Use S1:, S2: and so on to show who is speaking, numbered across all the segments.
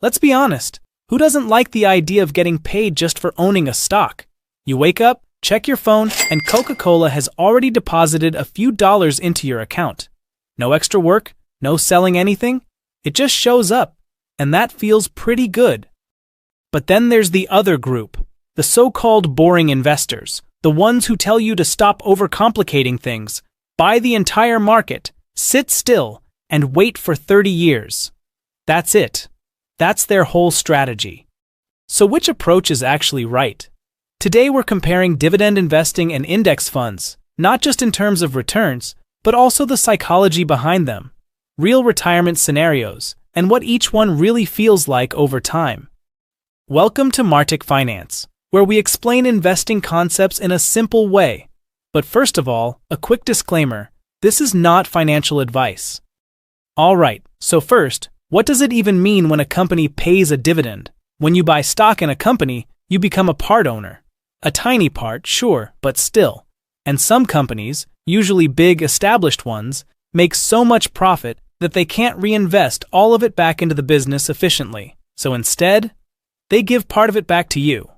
S1: Let's be honest, who doesn't like the idea of getting paid just for owning a stock? You wake up, check your phone, and Coca-Cola has already deposited a few dollars into your account. No extra work, no selling anything. It just shows up, and that feels pretty good. But then there's the other group, the so-called boring investors, the ones who tell you to stop overcomplicating things, buy the entire market, sit still, and wait for 30 years. That's it. That's their whole strategy. So which approach is actually right? Today we're comparing dividend investing and index funds, not just in terms of returns, but also the psychology behind them, real retirement scenarios, and what each one really feels like over time. Welcome to Martic Finance, where we explain investing concepts in a simple way. But first of all, a quick disclaimer, this is not financial advice. Alright, so first, what does it even mean when a company pays a dividend? When you buy stock in a company, you become a part owner. A tiny part, sure, but still. And some companies, usually big established ones, make so much profit that they can't reinvest all of it back into the business efficiently. So instead, they give part of it back to you.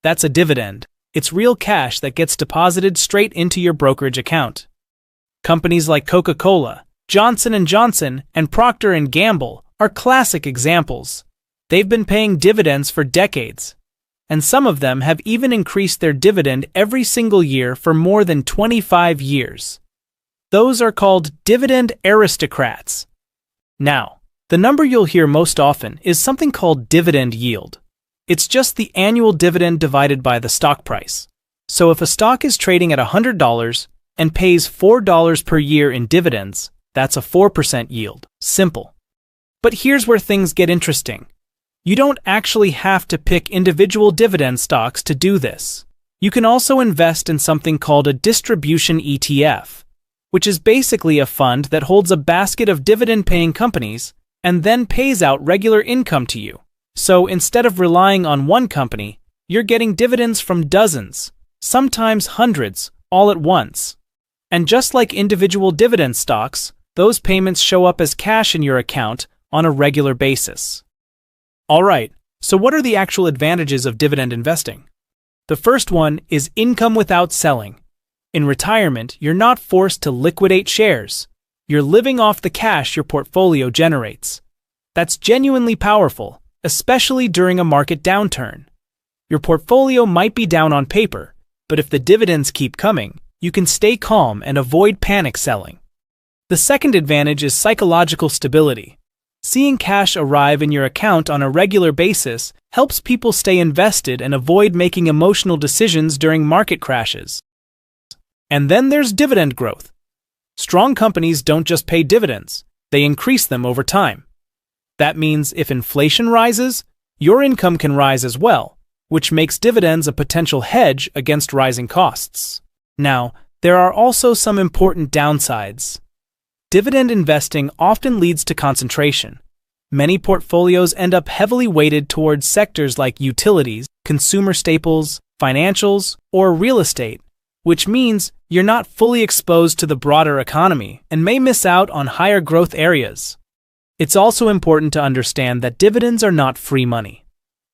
S1: That's a dividend. It's real cash that gets deposited straight into your brokerage account. Companies like Coca-Cola, Johnson & Johnson, and Procter & Gamble are classic examples. They've been paying dividends for decades, and some of them have even increased their dividend every single year for more than 25 years. Those are called dividend aristocrats. Now, the number you'll hear most often is something called dividend yield. It's just the annual dividend divided by the stock price. So if a stock is trading at $100 and pays $4 per year in dividends, that's a 4% yield. Simple. But here's where things get interesting. You don't actually have to pick individual dividend stocks to do this. You can also invest in something called a distribution ETF, which is basically a fund that holds a basket of dividend-paying companies and then pays out regular income to you. So instead of relying on one company, you're getting dividends from dozens, sometimes hundreds, all at once. And just like individual dividend stocks, those payments show up as cash in your account on a regular basis. Alright, so what are the actual advantages of dividend investing? The first one is income without selling. In retirement, you're not forced to liquidate shares. You're living off the cash your portfolio generates. That's genuinely powerful, especially during a market downturn. Your portfolio might be down on paper, but if the dividends keep coming, you can stay calm and avoid panic selling. The second advantage is psychological stability. Seeing cash arrive in your account on a regular basis helps people stay invested and avoid making emotional decisions during market crashes. And then there's dividend growth. Strong companies don't just pay dividends, they increase them over time. That means if inflation rises, your income can rise as well, which makes dividends a potential hedge against rising costs. Now, there are also some important downsides. Dividend investing often leads to concentration. Many portfolios end up heavily weighted towards sectors like utilities, consumer staples, financials, or real estate, which means you're not fully exposed to the broader economy and may miss out on higher growth areas. It's also important to understand that dividends are not free money.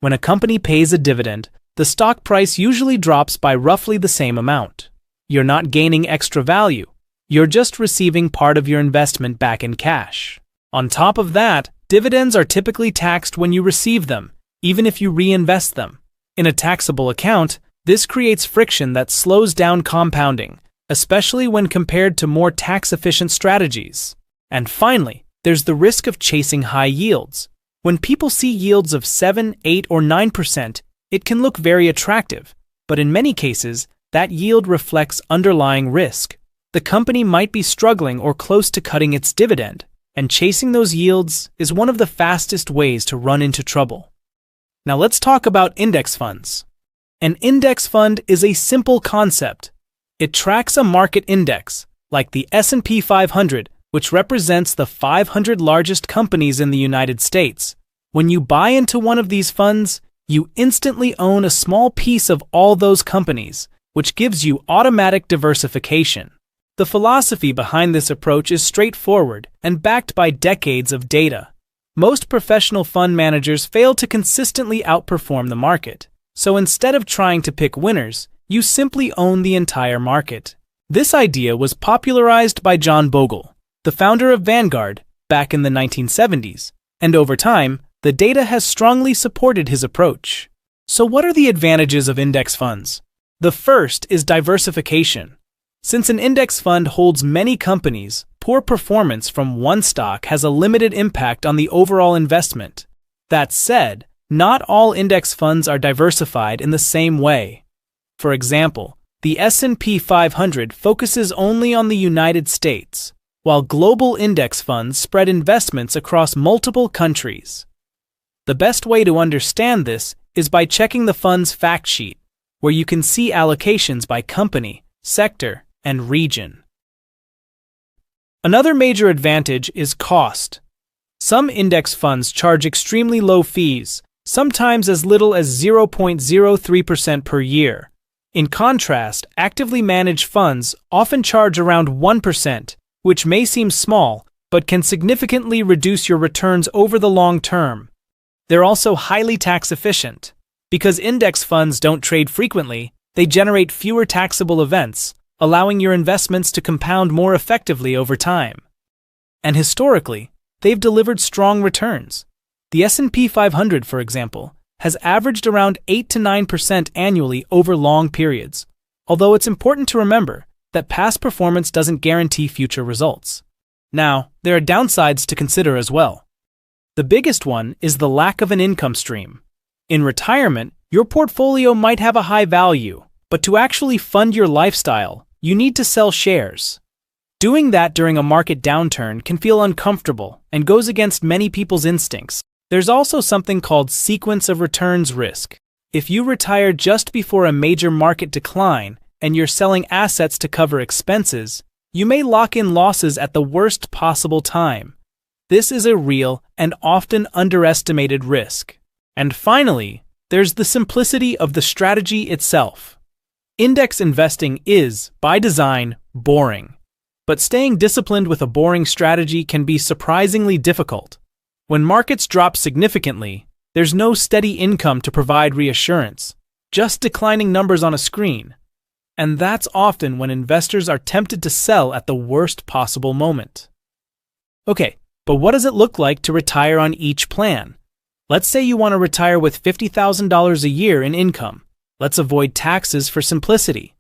S1: When a company pays a dividend, the stock price usually drops by roughly the same amount. You're not gaining extra value. You're just receiving part of your investment back in cash. On top of that, dividends are typically taxed when you receive them, even if you reinvest them. In a taxable account, this creates friction that slows down compounding, especially when compared to more tax-efficient strategies. And finally, there's the risk of chasing high yields. When people see yields of 7, 8, or 9%, it can look very attractive, but in many cases, that yield reflects underlying risk. The company might be struggling or close to cutting its dividend, and chasing those yields is one of the fastest ways to run into trouble. Now let's talk about index funds. An index fund is a simple concept. It tracks a market index, like the S&P 500, which represents the 500 largest companies in the United States. When you buy into one of these funds, you instantly own a small piece of all those companies, which gives you automatic diversification. The philosophy behind this approach is straightforward and backed by decades of data. Most professional fund managers fail to consistently outperform the market. So instead of trying to pick winners, you simply own the entire market. This idea was popularized by John Bogle, the founder of Vanguard, back in the 1970s, and over time, the data has strongly supported his approach. So what are the advantages of index funds? The first is diversification. Since an index fund holds many companies, poor performance from one stock has a limited impact on the overall investment. That said, not all index funds are diversified in the same way. For example, the S&P 500 focuses only on the United States, while global index funds spread investments across multiple countries. The best way to understand this is by checking the fund's fact sheet, where you can see allocations by company, sector, and region. Another major advantage is cost. Some index funds charge extremely low fees, sometimes as little as 0.03% per year. In contrast, actively managed funds often charge around 1%, which may seem small, but can significantly reduce your returns over the long term. They're also highly tax efficient. Because index funds don't trade frequently, they generate fewer taxable events, allowing your investments to compound more effectively over time. And historically, they've delivered strong returns. The S&P 500, for example, has averaged around 8 to 9% annually over long periods, although it's important to remember that past performance doesn't guarantee future results. Now, there are downsides to consider as well. The biggest one is the lack of an income stream. In retirement, your portfolio might have a high value, but to actually fund your lifestyle, you need to sell shares. Doing that during a market downturn can feel uncomfortable and goes against many people's instincts. There's also something called sequence of returns risk. If you retire just before a major market decline and you're selling assets to cover expenses, you may lock in losses at the worst possible time. This is a real and often underestimated risk. And finally, there's the simplicity of the strategy itself. Index investing is, by design, boring. But staying disciplined with a boring strategy can be surprisingly difficult. When markets drop significantly, there's no steady income to provide reassurance, just declining numbers on a screen. And that's often when investors are tempted to sell at the worst possible moment. Okay, but what does it look like to retire on each plan? Let's say you want to retire with $50,000 a year in income. Let's avoid taxes for simplicity.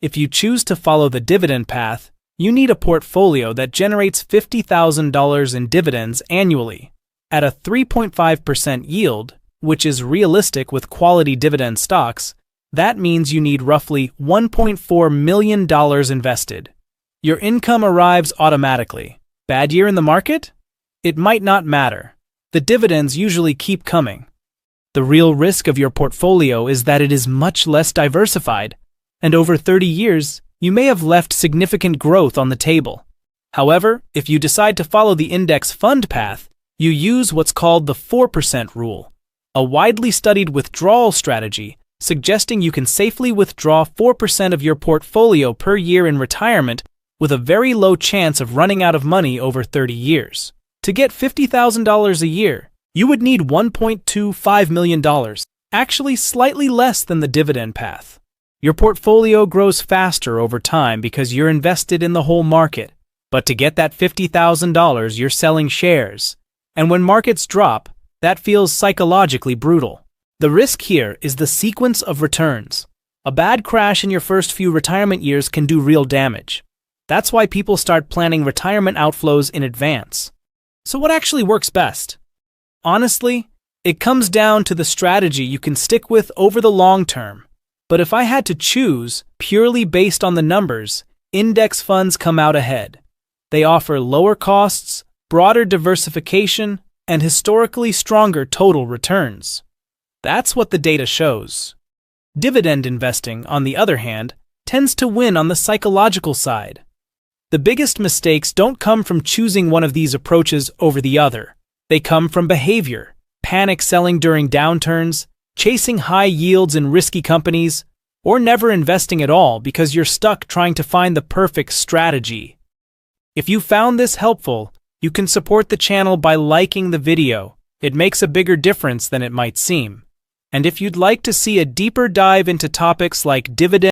S1: If you choose to follow the dividend path, you need a portfolio that generates $50,000 in dividends annually. At a 3.5% yield, which is realistic with quality dividend stocks, that means you need roughly $1.4 million invested. Your income arrives automatically. Bad year in the market? It might not matter. The dividends usually keep coming. The real risk of your portfolio is that it is much less diversified, and over 30 years, you may have left significant growth on the table. However, if you decide to follow the index fund path, you use what's called the 4% rule, a widely studied withdrawal strategy suggesting you can safely withdraw 4% of your portfolio per year in retirement with a very low chance of running out of money over 30 years. To get $50,000 a year, you would need $1.25 million, actually slightly less than the dividend path. Your portfolio grows faster over time because you're invested in the whole market, but to get that $50,000, you're selling shares. And when markets drop, that feels psychologically brutal. The risk here is the sequence of returns. A bad crash in your first few retirement years can do real damage. That's why people start planning retirement outflows in advance. So what actually works best? Honestly, it comes down to the strategy you can stick with over the long term. But if I had to choose, purely based on the numbers, index funds come out ahead. They offer lower costs, broader diversification, and historically stronger total returns. That's what the data shows. Dividend investing, on the other hand, tends to win on the psychological side. The biggest mistakes don't come from choosing one of these approaches over the other. They come from behavior, panic selling during downturns, chasing high yields in risky companies, or never investing at all because you're stuck trying to find the perfect strategy. If you found this helpful, You can support the channel by liking the video. It makes a bigger difference than it might seem. And if you'd like to see a deeper dive into topics like dividends,